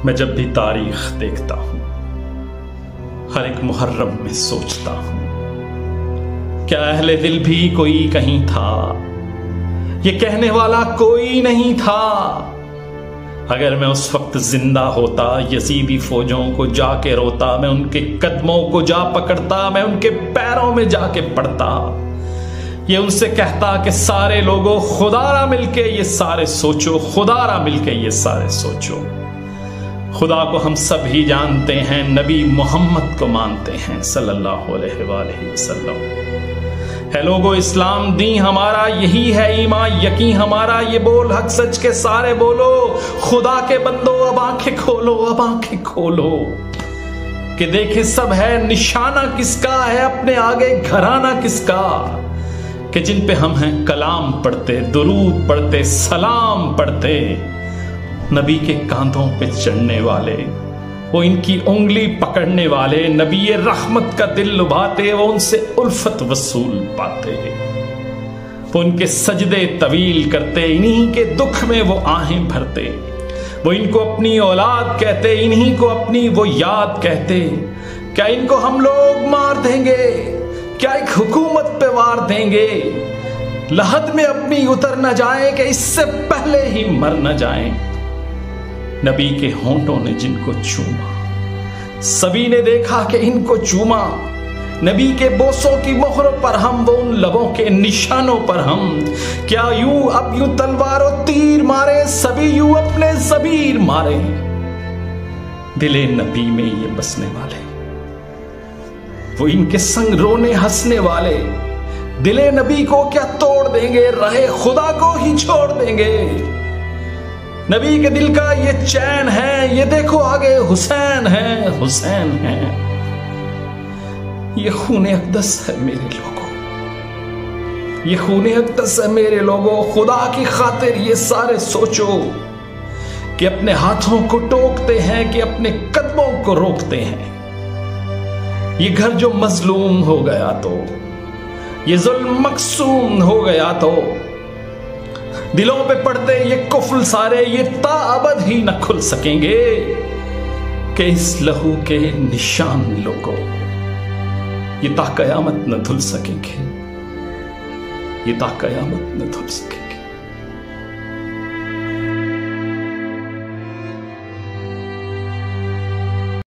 मैं जब भी तारीख देखता हूं, हर एक मुहर्रम में सोचता हूं, क्या अहले दिल भी कोई कहीं था? ये कहने वाला कोई नहीं था। अगर मैं उस वक्त जिंदा होता, यजीदी फौजों को जाके रोता, मैं उनके कदमों को जा पकड़ता, मैं उनके पैरों में जाके पड़ता, ये उनसे कहता कि सारे लोगों खुदारा मिलके ये सारे सोचो, खुदारा मिलके ये सारे सोचो। खुदा को हम सब ही जानते हैं, नबी मोहम्मद को मानते हैं सल्लल्लाहु अलैहि वसल्लम। है लोगो, इस्लाम दी हमारा यही है ईमान यकीन हमारा, ये बोल हक सच के सारे बोलो, खुदा के बंदो अब आंखें खोलो, अब आंखें खोलो कि देखे सब है निशाना किसका है, अपने आगे घराना किसका, कि जिन पे हम हैं कलाम पढ़ते, दुरूद पढ़ते, सलाम पढ़ते, नबी के कांधों पे चढ़ने वाले, वो इनकी उंगली पकड़ने वाले, नबी रहमत का दिल लुभाते, वो उनसे उल्फत वसूल पाते, वो उनके सजदे तवील करते, इन्हीं के दुख में वो आहें भरते, वो इनको अपनी औलाद कहते, इन्हीं को अपनी वो याद कहते। क्या इनको हम लोग मार देंगे? क्या एक हुकूमत पे वार देंगे? लहद में अपनी उतर न जाएं कि इससे पहले ही मर न जाएं। नबी के होंठों ने जिनको चूमा, सभी ने देखा कि इनको चूमा। नबी के बोसों की मोहरों पर हम, वो उन लबों के निशानों पर हम, क्या यूं अब यूं तलवारों तीर मारे, सभी यूं अपने ज़मीर मारे। दिले नबी में ये बसने वाले, वो इनके संग रोने हंसने वाले, दिले नबी को क्या तोड़ देंगे, रहे खुदा को ही छोड़ देंगे। नबी के दिल का ये चैन है, ये देखो आगे हुसैन है, हुसैन है। ये खूने अक़दस है मेरे लोगों, ये खूने अक़दस है मेरे लोगों। खुदा की खातिर ये सारे सोचो कि अपने हाथों को टोकते हैं, कि अपने कदमों को रोकते हैं। ये घर जो मजलूम हो गया तो, ये जुल्म मकसूम हो गया तो, दिलों पे पड़ते ये कुफ्र सारे, ये ताअबद ही न खुल सकेंगे कि इस लहू के निशान लोगों, ये ता कयामत न धुल सकेंगे, ये ता कयामत न धुल सकेंगे।